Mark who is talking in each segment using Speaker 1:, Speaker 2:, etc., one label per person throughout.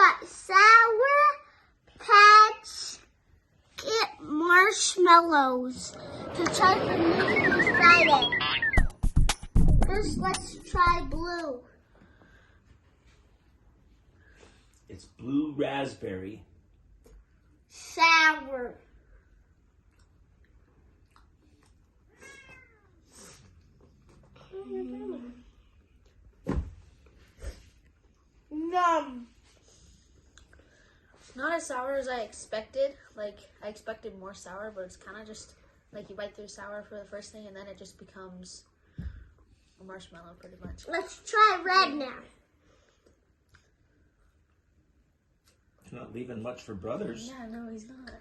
Speaker 1: got SOURPATCH Kids Marshmallows to try for New Friday. First, let's try blue.
Speaker 2: It's blue raspberry.
Speaker 1: Sour. Yum.
Speaker 3: Not as sour as I expected. Like, I expected more sour, but it's kind of just like you bite through sour for the first thing and then it just becomes a marshmallow pretty much.
Speaker 1: Let's try red now.
Speaker 2: He's not leaving much for brothers.
Speaker 3: Yeah, no, he's not.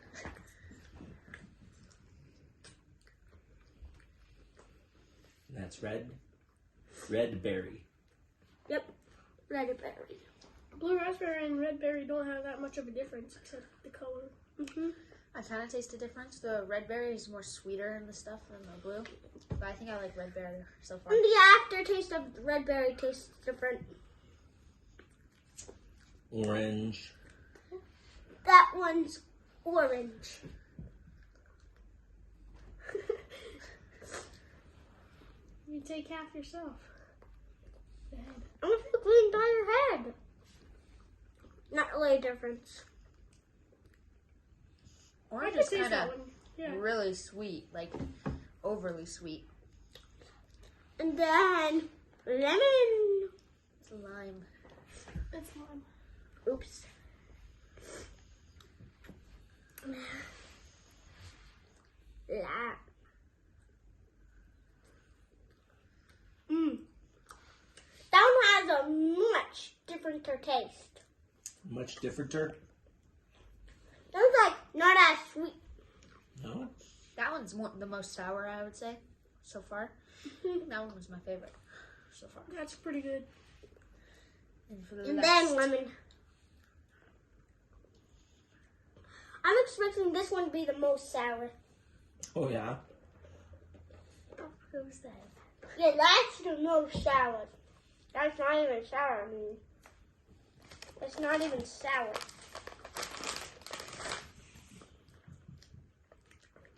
Speaker 2: That's red. Red berry.
Speaker 1: Yep, red berry.
Speaker 4: Blue raspberry and red berry don't have that much of a difference except the color.
Speaker 3: I kind of taste a difference. The red berry is more sweeter in the stuff than the blue. But I think I like red berry so far.
Speaker 1: And the aftertaste of red berry tastes different.
Speaker 2: Orange.
Speaker 1: That one's orange.
Speaker 4: You take half yourself.
Speaker 1: I'm gonna put the green by your head. Not really a difference.
Speaker 3: Orange
Speaker 4: I
Speaker 3: is
Speaker 4: can taste
Speaker 3: kind
Speaker 4: that
Speaker 3: of
Speaker 4: one. Yeah.
Speaker 3: really sweet, like overly sweet.
Speaker 1: And then lemon.
Speaker 3: It's lime.
Speaker 4: That's lime.
Speaker 1: Oops. Yeah. That one has a much different taste.
Speaker 2: Much differenter.
Speaker 1: That one's like not as sweet.
Speaker 2: No?
Speaker 3: That one's the most sour, I would say, so far. That one was my favorite so far.
Speaker 4: That's pretty good.
Speaker 3: And for the
Speaker 1: And
Speaker 3: rest,
Speaker 1: then lemon. I'm expecting this one to be the most sour.
Speaker 2: Oh, yeah.
Speaker 3: who's that?
Speaker 1: Yeah, that's the most sour. That's not even sour. I mean, it's not even sour.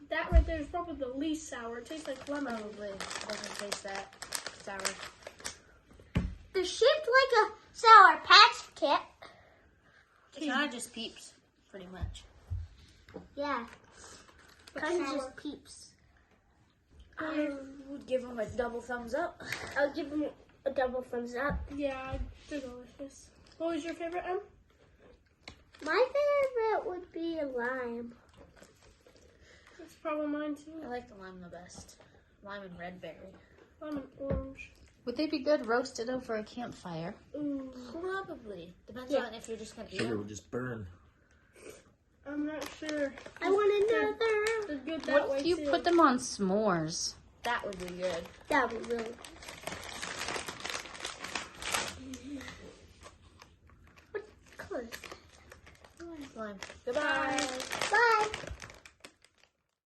Speaker 4: That right there is probably the least sour. It tastes like lemon.
Speaker 3: Probably doesn't taste that sour.
Speaker 1: They're shaped like a Sour Patch Kit.
Speaker 3: It's kind of just Peeps, pretty much.
Speaker 1: Yeah,
Speaker 4: But
Speaker 1: kind of
Speaker 4: sour.
Speaker 1: just Peeps.
Speaker 3: I would give them a double thumbs up.
Speaker 1: I'll give them a double thumbs up.
Speaker 4: Yeah, they're delicious. What was your favorite, Em?
Speaker 1: My favorite would be a lime.
Speaker 4: That's probably mine too.
Speaker 3: I like the lime the best. Lime and red berry.
Speaker 4: I'm an orange.
Speaker 3: Would they be good roasted over a campfire?
Speaker 1: Mm.
Speaker 3: Probably. Depends
Speaker 1: Yeah.
Speaker 3: on if you're just going to eat
Speaker 2: Sugar
Speaker 3: them.
Speaker 2: would just burn.
Speaker 4: I'm not sure.
Speaker 1: I want another.
Speaker 4: They're good that
Speaker 5: What
Speaker 4: way
Speaker 5: if you
Speaker 4: too.
Speaker 5: put them on s'mores?
Speaker 3: That would be good.
Speaker 1: That would be really good. What color is that?
Speaker 3: Lime. Goodbye.